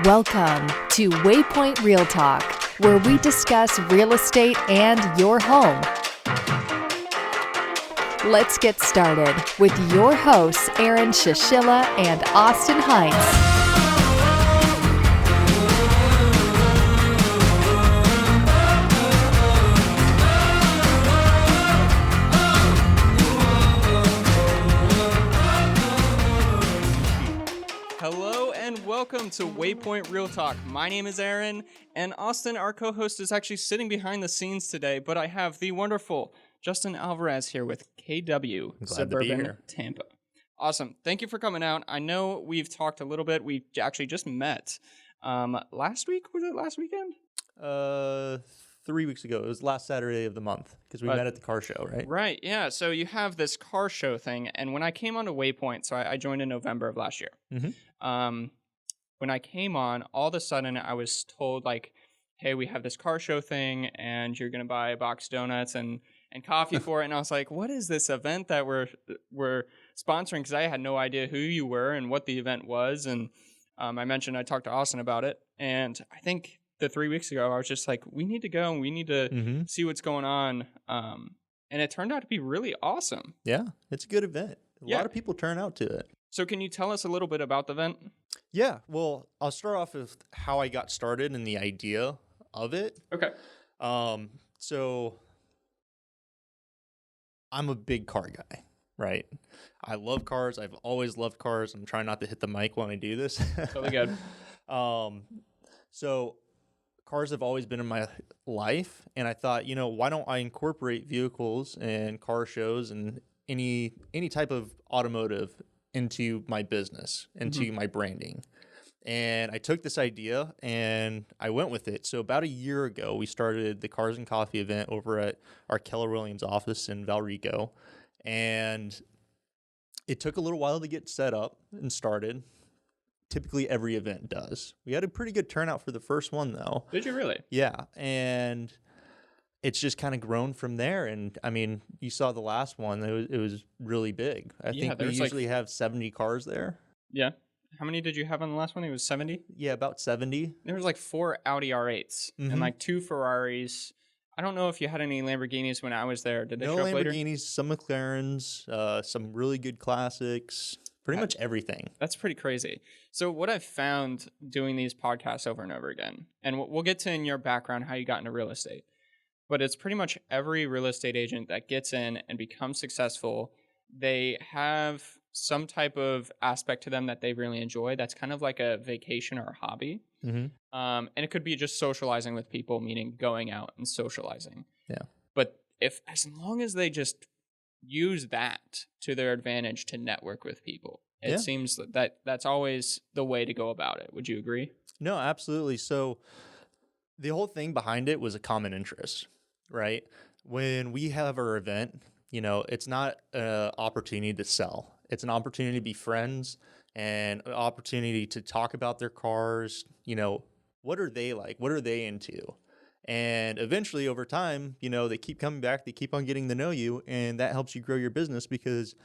Welcome to Waypoint Real Talk, where we discuss real estate and your home. Let's get started with your hosts, Aaron Shishilla and Austin Hines. Hello and welcome to Waypoint Real Talk. My name is Aaron, and Austin, our co-host, is actually sitting behind the scenes today, but I have the wonderful Justin Alvarez here with KW, Suburban Tampa. Awesome. Thank you for coming out. I know we've talked a little bit. We actually just met last week. Was it last weekend? 3 weeks ago. It was last Saturday of the month because we met at the car show, right? Right, yeah. So you have this car show thing, and when I came on to Waypoint, so I joined in November of last year. Mm-hmm. When I came on, all of a sudden I was told, like, hey, we have this car show thing, and you're going to buy a box of donuts and coffee for it. And I was like, what is this event that we're sponsoring? Because I had no idea who you were and what the event was. And I talked to Austin about it. And I think 3 weeks ago, I was just like, we need to go and we need to see what's going on. And it turned out to be really awesome. Yeah, it's a good event. A lot of people turn out to it. So can you tell us a little bit about the event? Yeah, well, I'll start off with how I got started and the idea of it. Okay. So I'm a big car guy, right? I love cars. I've always loved cars. I'm trying not to hit the mic when I do this. Totally good. So cars have always been in my life, and I thought, why don't I incorporate vehicles and car shows and any type of automotive into my business, into my branding. And I took this idea and I went with it. So about a year ago, we started the Cars and Coffee event over at our Keller Williams office in Valrico. And it took a little while to get set up and started. Typically every event does. We had a pretty good turnout for the first one, though. Did you really? Yeah. And it's just kind of grown from there. And I mean, you saw the last one. It was really big. I think we usually have 70 cars there. Yeah. How many did you have on the last one? It was 70? Yeah, about 70. There was like 4 Audi R8s and like 2 Ferraris. I don't know if you had any Lamborghinis when I was there. Did they show up later? No Lamborghinis, some McLarens, some really good classics, pretty much everything. That's pretty crazy. So what I've found doing these podcasts over and over again, and we'll get to in your background how you got into real estate, but it's pretty much every real estate agent that gets in and becomes successful, they have some type of aspect to them that they really enjoy. That's kind of like a vacation or a hobby. And it could be just socializing with people, meaning going out and socializing. Yeah. But as long as they just use that to their advantage to network with people, it seems that that's always the way to go about it. Would you agree? No, absolutely. So the whole thing behind it was a common interest, right? When we have our event, it's not an opportunity to sell. It's an opportunity to be friends and an opportunity to talk about their cars. What are they like? What are they into? And eventually over time, they keep coming back. They keep on getting to know you. And that helps you grow your business because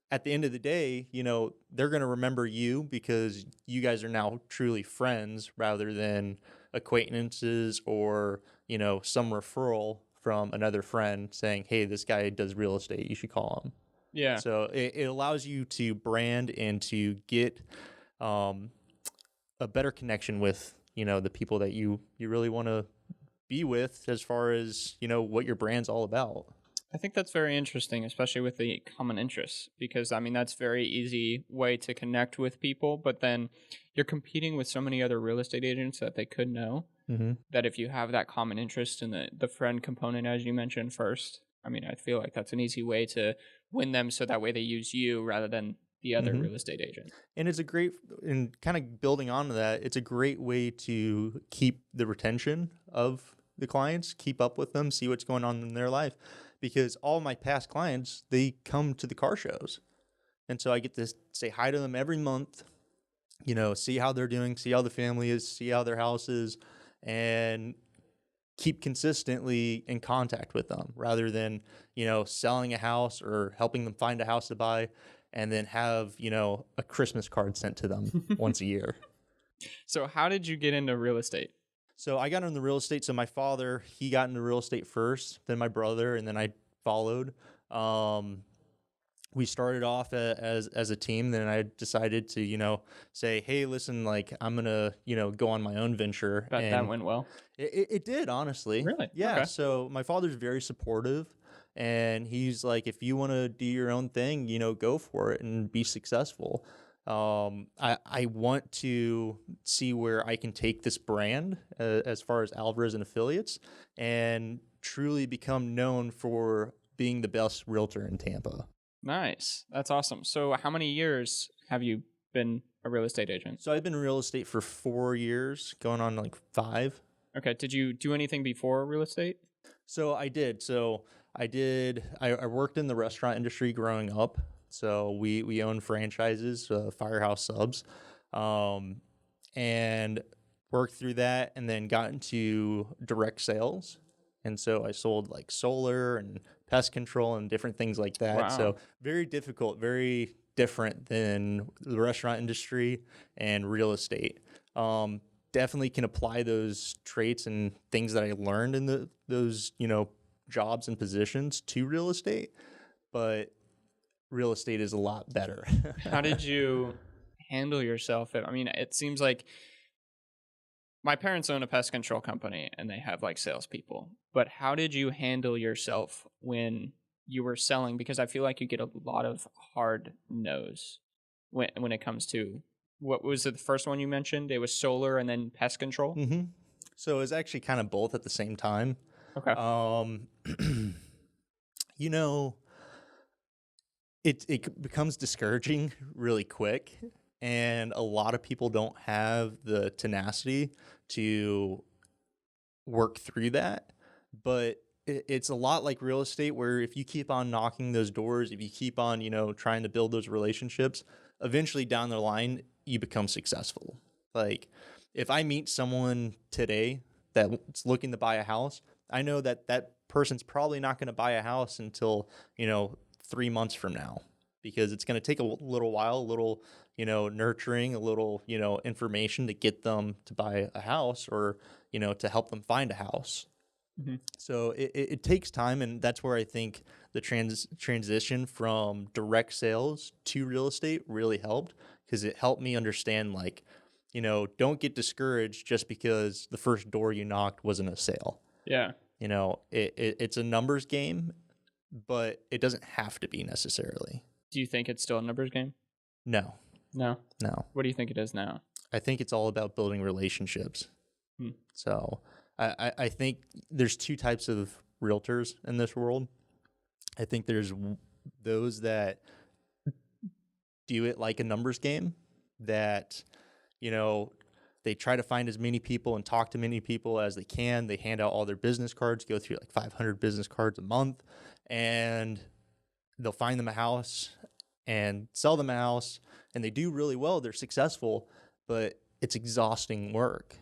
at the end of the day, they're going to remember you because you guys are now truly friends rather than acquaintances or, some referral from another friend saying, hey, this guy does real estate. You should call him. Yeah. So it allows you to brand and to get a better connection with, the people that you really want to be with as far as, what your brand's all about. I think that's very interesting, especially with the common interests, because, that's very easy way to connect with people. But then you're competing with so many other real estate agents that they could know that if you have that common interest in the friend component, as you mentioned first, I feel like that's an easy way to win them so that way they use you rather than the other real estate agent. And it's and kind of building on to that, it's a great way to keep the retention of the clients, keep up with them, see what's going on in their life. Because all my past clients, they come to the car shows. And so I get to say hi to them every month, see how they're doing, see how the family is, see how their house is, and keep consistently in contact with them rather than, selling a house or helping them find a house to buy and then have, a Christmas card sent to them once a year. So how did you get into real estate? So I got into real estate. So my father, he got into real estate first, then my brother, and then I followed. Um, we started off as a team. Then I decided to, say, hey, listen, like I'm gonna, go on my own venture. Bet that And went well. it did, honestly. Really? Yeah. Okay. So my father's very supportive, and he's like, if you want to do your own thing, go for it and be successful. I want to see where I can take this brand as far as Alvarez and affiliates and truly become known for being the best realtor in Tampa. Nice. That's awesome. So how many years have you been a real estate agent? So I've been in real estate for 4 years, going on like 5. Okay. Did you do anything before real estate? So I did. I worked in the restaurant industry growing up. So we own franchises, Firehouse Subs, and worked through that, and then got into direct sales. And so I sold like solar and pest control and different things like that. Wow. So very difficult, very different than the restaurant industry and real estate. Definitely can apply those traits and things that I learned in those jobs and positions to real estate, but real estate is a lot better. How did you handle yourself? I mean, it seems like my parents own a pest control company and they have like salespeople, but how did you handle yourself when you were selling? Because I feel like you get a lot of hard no's when it comes to, what was it, the first one you mentioned? It was solar and then pest control? Mm-hmm. So it was actually kind of both at the same time. Okay. It becomes discouraging really quick, and a lot of people don't have the tenacity to work through that. But it's a lot like real estate, where if you keep on knocking those doors, if you keep on, trying to build those relationships, eventually down the line, you become successful. Like if I meet someone today that's looking to buy a house, I know that person's probably not going to buy a house until, 3 months from now, because it's going to take a little while, a little, nurturing, a little, information to get them to buy a house, or, to help them find a house. Mm-hmm. So it takes time, and that's where I think the transition from direct sales to real estate really helped, because it helped me understand, like, don't get discouraged just because the first door you knocked wasn't a sale. Yeah. It's a numbers game, but it doesn't have to be necessarily. Do you think it's still a numbers game? No. No. What do you think it is now? I think it's all about building relationships. So I think there's 2 types of realtors in this world. I think there's those that do it like a numbers game, that, they try to find as many people and talk to many people as they can. They hand out all their business cards, go through like 500 business cards a month, and they'll find them a house and sell them a house, and they do really well. They're successful, but it's exhausting work.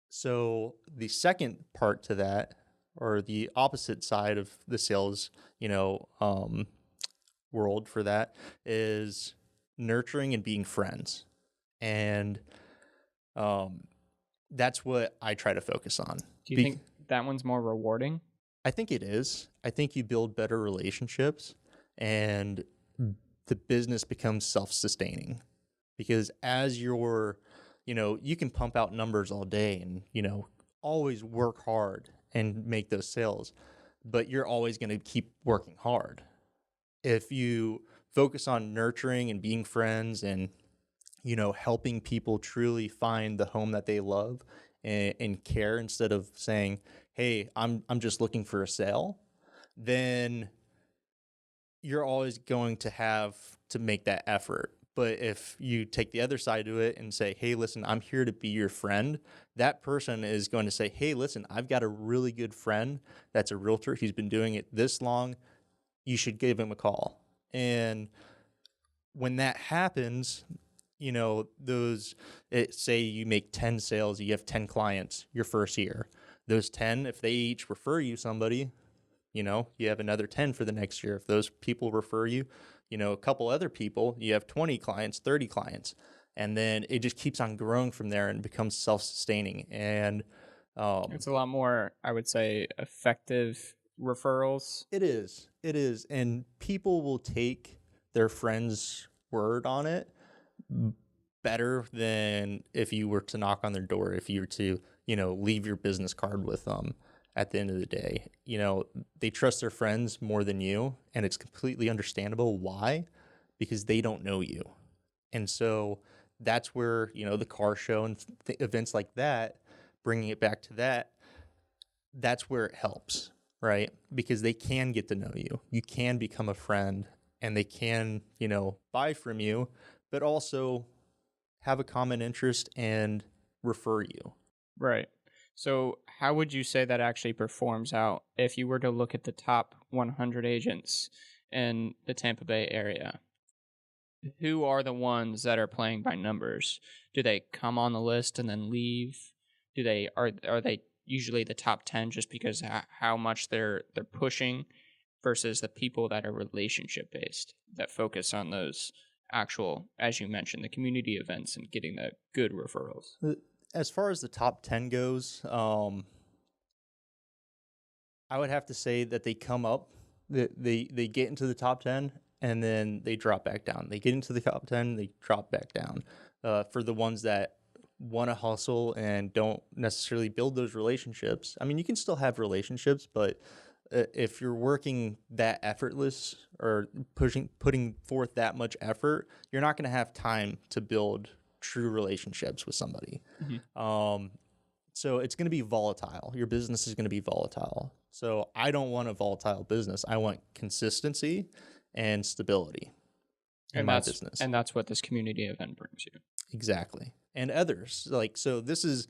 So the second part to that, or the opposite side of the sales, world for that, is nurturing and being friends. And that's what I try to focus on. Do you think that one's more rewarding? I think it is. I think you build better relationships, and the business becomes self-sustaining, because as you're, you can pump out numbers all day and, always work hard and make those sales, but you're always going to keep working hard. If you focus on nurturing and being friends and, helping people truly find the home that they love and care, instead of saying, hey, I'm just looking for a sale, then you're always going to have to make that effort. But if you take the other side of it and say, hey, listen, I'm here to be your friend, that person is going to say, hey, listen, I've got a really good friend that's a realtor. He's been doing it this long. You should give him a call. And when that happens, say you make 10 sales, you have 10 clients your first year. Those 10, if they each refer you somebody, you have another 10 for the next year. If those people refer you, a couple other people, you have 20 clients, 30 clients. And then it just keeps on growing from there and becomes self-sustaining. And It's a lot more, I would say, effective referrals. it is. And people will take their friend's word on it better than if you were to knock on their door, if you were to, leave your business card with them at the end of the day. They trust their friends more than you, and it's completely understandable why, because they don't know you. And so that's where, the car show and events like that, bringing it back to that, that's where it helps, right? Because they can get to know you. You can become a friend, and they can, buy from you, but also have a common interest and refer you. Right. So, how would you say that actually performs out if you were to look at the top 100 agents in the Tampa Bay area? Who are the ones that are playing by numbers? Do they come on the list and then leave? Are they usually the top 10 just because how much they're pushing versus the people that are relationship based that focus on those actual, as you mentioned, the community events and getting the good referrals? As far as the top 10 goes, I would have to say that they come up, they get into the top 10, and then they drop back down. They get into the top 10, they drop back down. For the ones that want to hustle and don't necessarily build those relationships, I mean, you can still have relationships, but if you're working that effortless or putting forth that much effort, you're not going to have time to build true relationships with somebody. So it's going to be volatile. Your business is going to be volatile. So I don't want a volatile business. I want consistency and stability in my business. And that's what this community event brings you. Exactly. And others. So this is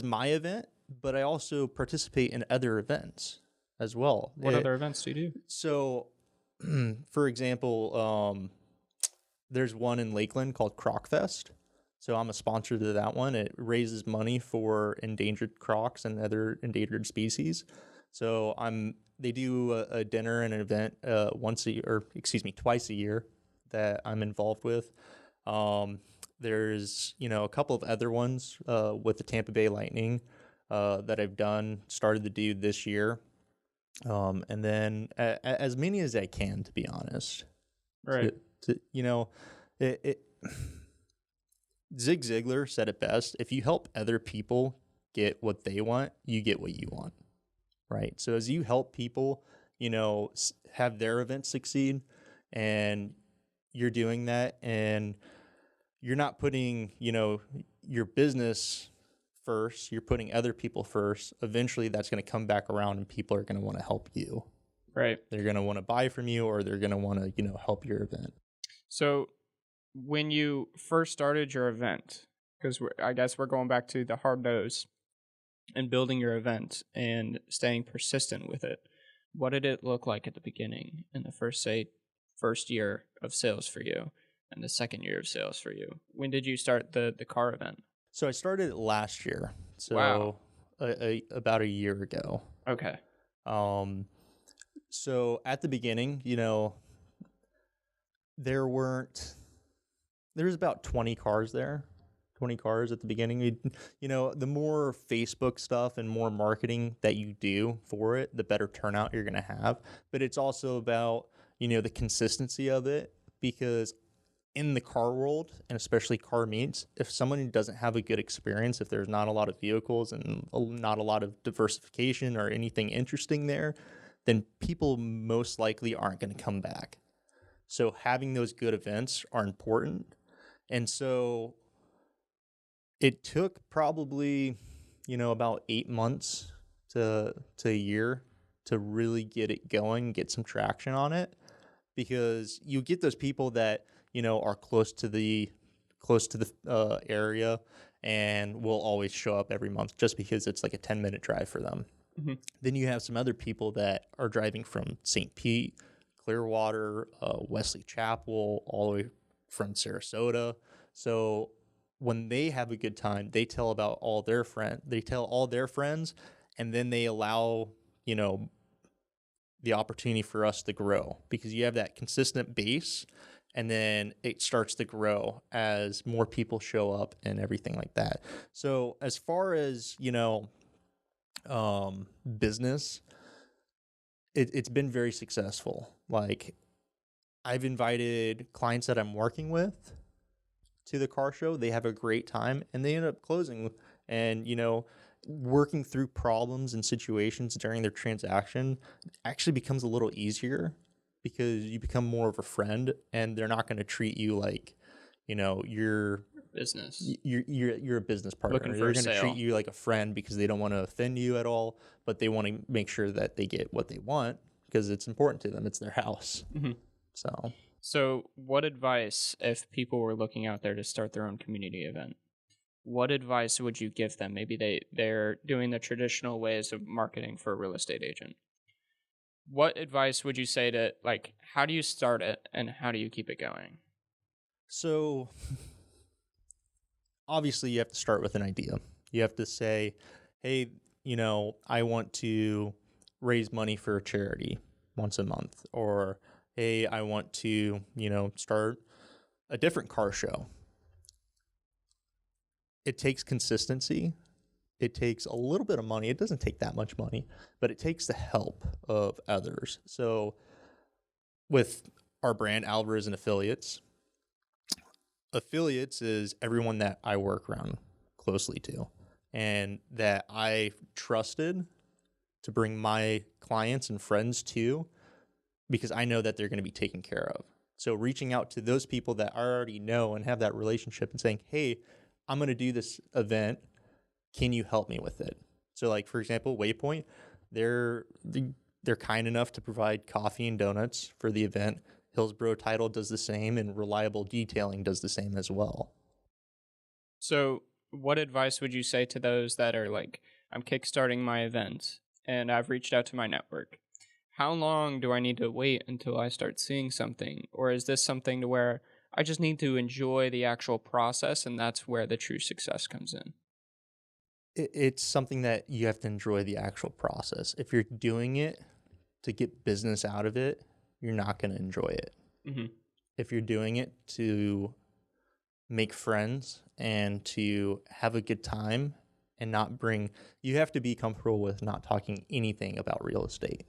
my event, but I also participate in other events as well. What other events do you do? So for example, there's one in Lakeland called Croc Fest. So I'm a sponsor to that one. It raises money for endangered crocs and other endangered species. So they do a dinner and an event twice a year that I'm involved with. There's, a couple of other ones with the Tampa Bay Lightning that I've started to do this year. And then as many as I can, to be honest. Right. Zig Ziglar said it best. If you help other people get what they want, you get what you want, right? So as you help people, have their events succeed, and you're doing that, and you're not putting, your business first, you're putting other people first, eventually that's going to come back around and people are going to want to help you. Right. They're going to want to buy from you, or they're going to want to, help your event. So when you first started your event, because I guess we're going back to the hard nose and building your event and staying persistent with it, what did it look like at the beginning in the first year of sales for you and the second year of sales for you? When did you start the car event? So I started it last year. So wow. About a year ago. Okay. So at the beginning, there was about 20 cars there, 20 cars at the beginning. The more Facebook stuff and more marketing that you do for it, the better turnout you're going to have. But it's also about, the consistency of it, because in the car world, and especially car meets, if someone doesn't have a good experience, if there's not a lot of vehicles and not a lot of diversification or anything interesting there, then people most likely aren't going to come back. So having those good events are important. And so it took probably, about 8 months to a year to really get it going, get some traction on it, because you get those people that, are close to the area and will always show up every month just because it's like a 10-minute drive for them. Mm-hmm. Then you have some other people that are driving from St. Pete, Clearwater, Wesley Chapel, all the way from Sarasota. So when they have a good time, they tell about all their friends. They tell all their friends, and then they allow, the opportunity for us to grow, because you have that consistent base, and then it starts to grow as more people show up and everything like that. So as far as, business, it's been very successful. Like, I've invited clients that I'm working with to the car show. They have a great time and they end up closing, and, working through problems and situations during their transaction actually becomes a little easier because you become more of a friend, and they're not going to treat you like, you're Business. you're a business partner. Looking for They're a going to sale. treat you like a friend because they don't want to offend you at all, but they want to make sure that they get what they want because it's important to them. It's their house. Mm-hmm. So what advice, if people were looking out there to start their own community event, what advice would you give them? Maybe they're doing the traditional ways of marketing for a real estate agent. What advice would you say to, like, how do you start it and how do you keep it going? So obviously you have to start with an idea. You have to say, hey, I want to raise money for a charity once a month, or hey, I want to, start a different car show. It takes consistency. It takes a little bit of money. It doesn't take that much money, but it takes the help of others. So with our brand, Alvarez and Affiliates is everyone that I work around closely to and that I trusted to bring my clients and friends to, because I know that they're going to be taken care of. So reaching out to those people that I already know and have that relationship and saying, hey, I'm going to do this event. Can you help me with it? So, like, for example, Waypoint, they're kind enough to provide coffee and donuts for the event. Hillsborough Title does the same, and Reliable Detailing does the same as well. So what advice would you say to those that are like, I'm kickstarting my event and I've reached out to my network? How long do I need to wait until I start seeing something? Or is this something to where I just need to enjoy the actual process and that's where the true success comes in? It's something that you have to enjoy the actual process. If you're doing it to get business out of it, you're not going to enjoy it. Mm-hmm. If you're doing it to make friends and to have a good time and you have to be comfortable with not talking anything about real estate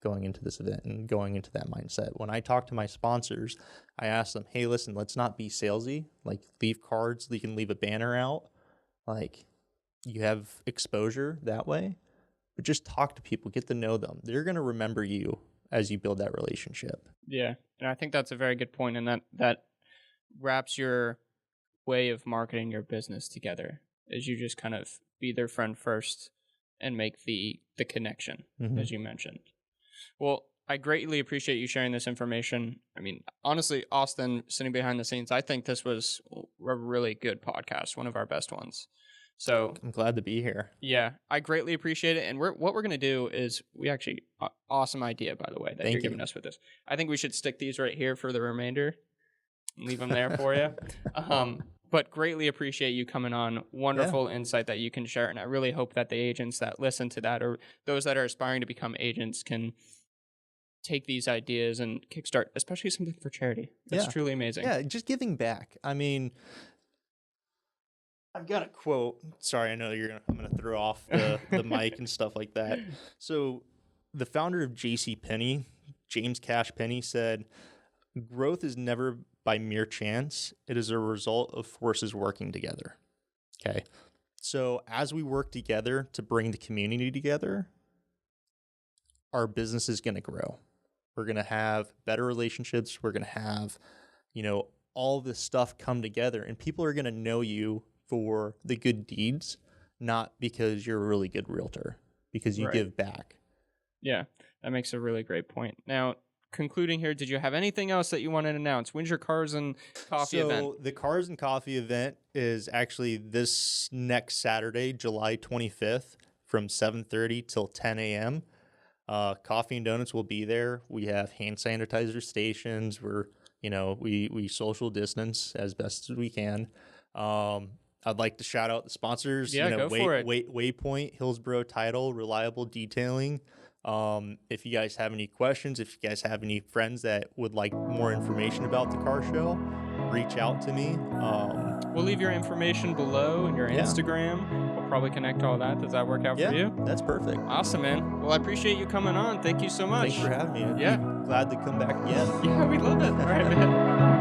going into this event and going into that mindset. When I talk to my sponsors, I ask them, hey, listen, let's not be salesy. Like, leave cards, you can leave a banner out. Like, you have exposure that way, but just talk to people, get to know them. They're going to remember you as you build that relationship. Yeah. And I think that's a very good point. And that wraps your way of marketing your business together, is you just kind of be their friend first and make the connection, as you mentioned. Well, I greatly appreciate you sharing this information. I mean, honestly, Austin, sitting behind the scenes, I think this was a really good podcast, one of our best ones. So I'm glad to be here. Yeah, I greatly appreciate it. And what we're going to do is, we actually, awesome idea, by the way, that you're giving us with this. I think we should stick these right here for the remainder and leave them there for you. But greatly appreciate you coming on. Wonderful insight that you can share. And I really hope that the agents that listen to that, or those that are aspiring to become agents, can take these ideas and kickstart, especially something for charity. That's truly amazing. Yeah, just giving back. I mean, I've got a quote. Sorry, I know I'm going to throw off the mic and stuff like that. So the founder of JCPenney, James Cash Penney, said, growth is never by mere chance. It is a result of forces working together. Okay. So as we work together to bring the community together, our business is going to grow. We're going to have better relationships. We're going to have, all this stuff come together, and people are going to know you for the good deeds, not because you're a really good realtor, because you give back. Yeah, that makes a really great point. Now, concluding here, did you have anything else that you want to announce? When's your Cars and Coffee event? So the Cars and Coffee event is actually this next Saturday, July 25th, from 7:30 till 10 a.m. Coffee and donuts will be there. We have hand sanitizer stations. We social distance as best as we can. I'd like to shout out the sponsors. Yeah, go for it. Waypoint, Hillsborough Title, Reliable Detailing. If you guys have any questions, if you guys have any friends that would like more information about the car show, reach out to me. We'll leave your information below and your Yeah. Instagram. We'll probably connect all that. Does that work out Yeah, for you? that's perfect. Awesome, man. Well, I appreciate you coming on. Thank you so much. Thanks for having me. I'd Yeah. be glad to come back again. Yeah, we love it. All right, man.